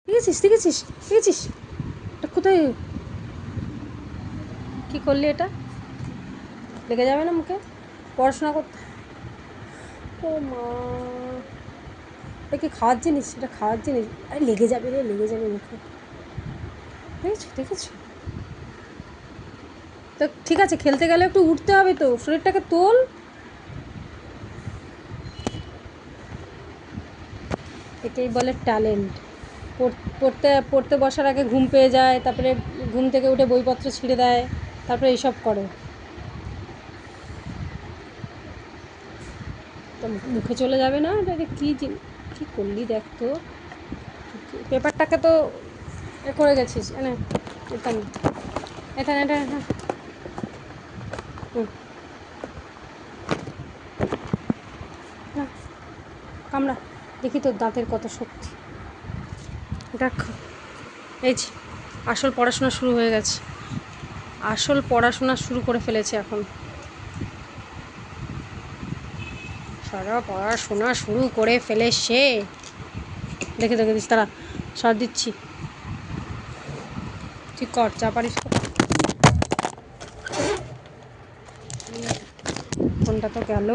দেখেছিস দেখেছিস দেখেছিস এটা কোথায় কী করলি? এটা লেগে যাবে না মুখে? পড়াশোনা করতে। ও মা, এটা কি খাওয়ার জিনিস? এটা খাওয়ার জিনিস? আরে লেগে যাবে রে, লেগে যাবে মুখে। দেখেছো দেখেছো? তো ঠিক আছে, খেলতে গেলে একটু উঠতে হবে তো, শরীরটাকে তোল। একেই বলে ট্যালেন্ট। পড়তে পড়তে বসার আগে ঘুম পেয়ে যায়, তারপরে ঘুম থেকে উঠে বইপত্র ছিঁড়ে দেয়, তারপরে এইসব করে। তো মুখে চলে যাবে না? এটা কী কী করলি দেখ তো। পেপারটাকে তো এ করে গেছিস। এনে এটা এটা এটা এটা হুম, না কামড়া, দেখি তোর দাঁতের কত শক্তি। দেখ, এই যে আসল পড়াশোনা শুরু হয়ে গেছে, আসল পড়াশোনা শুরু করে ফেলেছে এখন। সারা পড়াশোনা শুরু করে ফেলেছে। দেখে দেখে দিস, তারা সার দিচ্ছি। ঠিক কর, চা পারিস তো। ফোনটা তো গেল।